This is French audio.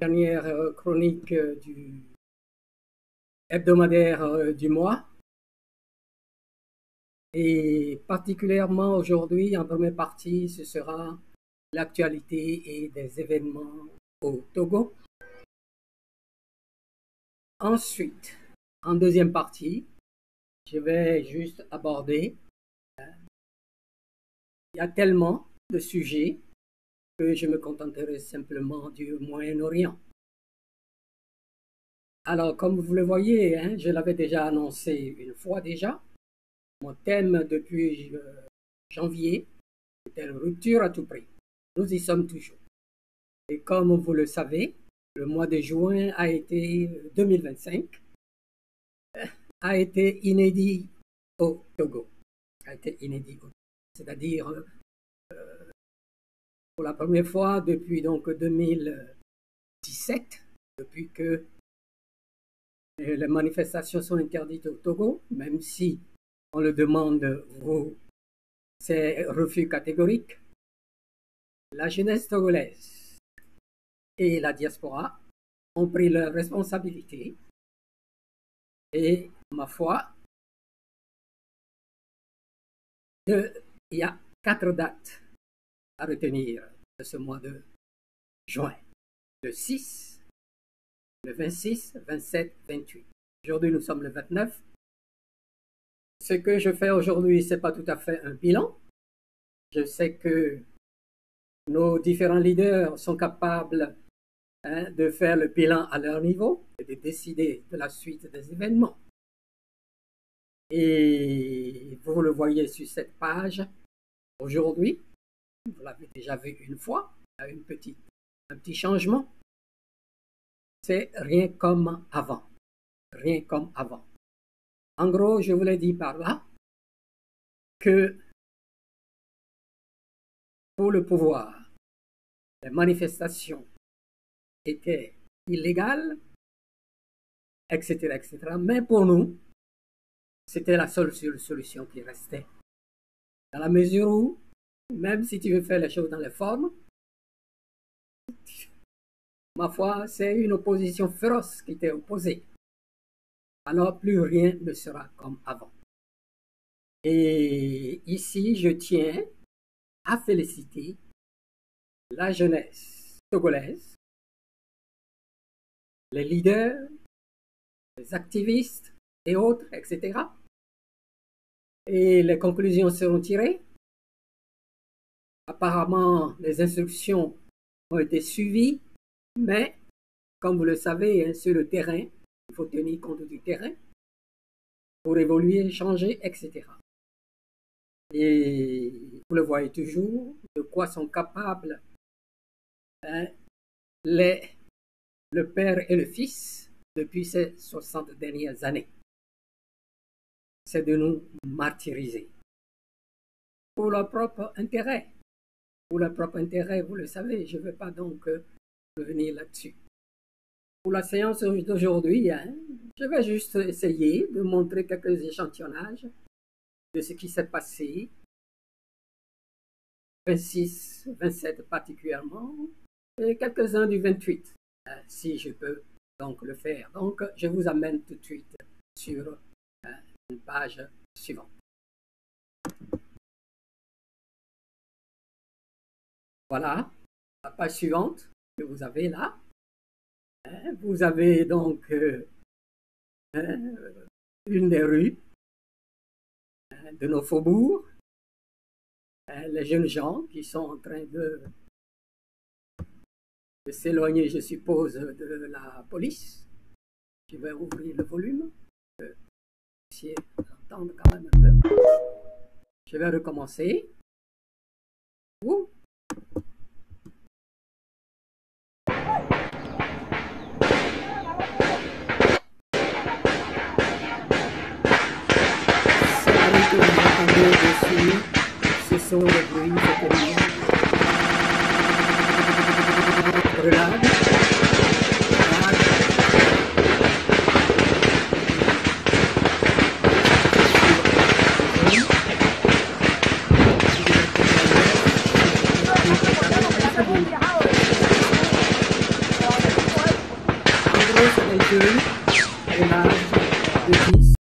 dernière chronique du hebdomadaire du mois. Et particulièrement aujourd'hui, en première partie, ce sera l'actualité et des événements au Togo. Ensuite, en deuxième partie, je vais juste aborder, il y a tellement de sujets que je me contenterai simplement du Moyen-Orient. Alors, comme vous le voyez, je l'avais déjà annoncé une fois déjà, mon thème depuis janvier était rupture à tout prix. Nous y sommes toujours. Et comme vous le savez, le mois de juin a été 2025, a été inédit au Togo. C'est-à-dire pour la première fois depuis donc 2017, depuis que les manifestations sont interdites au Togo, même si on le demande, c'est refus catégorique. La jeunesse togolaise et la diaspora ont pris leurs responsabilités et, ma foi, il y a 4 dates à retenir de ce mois de juin. Le 6, le 26, 27, 28. Aujourd'hui, nous sommes le 29. Ce que je fais aujourd'hui, ce n'est pas tout à fait un bilan. Je sais que nos différents leaders sont capables de faire le bilan à leur niveau et de décider de la suite des événements. Et vous le voyez sur cette page, aujourd'hui, vous l'avez déjà vu une fois, il y a un petit changement. C'est rien comme avant. Rien comme avant. En gros, je vous l'ai dit par là que pour le pouvoir, les manifestations étaient illégales, etc., etc. Mais pour nous, c'était la seule solution qui restait. Dans la mesure où, même si tu veux faire les choses dans les formes, ma foi, c'est une opposition féroce qui t'est opposée. Alors plus rien ne sera comme avant. Et ici, je tiens à féliciter la jeunesse togolaise, les leaders, les activistes et autres, etc. Et les conclusions seront tirées. Apparemment, les instructions ont été suivies, mais comme vous le savez, sur le terrain, il faut tenir compte du terrain pour évoluer, changer, etc. Et vous le voyez toujours, de quoi sont capables le père et le fils depuis ces 60 dernières années. C'est de nous martyriser pour leur propre intérêt. Pour leur propre intérêt, vous le savez, je ne vais pas donc revenir là-dessus. Pour la séance d'aujourd'hui, je vais juste essayer de montrer quelques échantillonnages de ce qui s'est passé, 26, 27 particulièrement, et quelques-uns du 28, si je peux donc le faire. Donc, je vous amène tout de suite sur une page suivante. Voilà, la page suivante que vous avez là. Vous avez donc une des rues de nos faubourgs, les jeunes gens qui sont en train de s'éloigner, je suppose, de la police. Je vais ouvrir le volume, que vous puissiez entendre quand même un peu. Je vais recommencer. Ouh. Ce sont les bruits de relade. très jeune, à l'âge de 10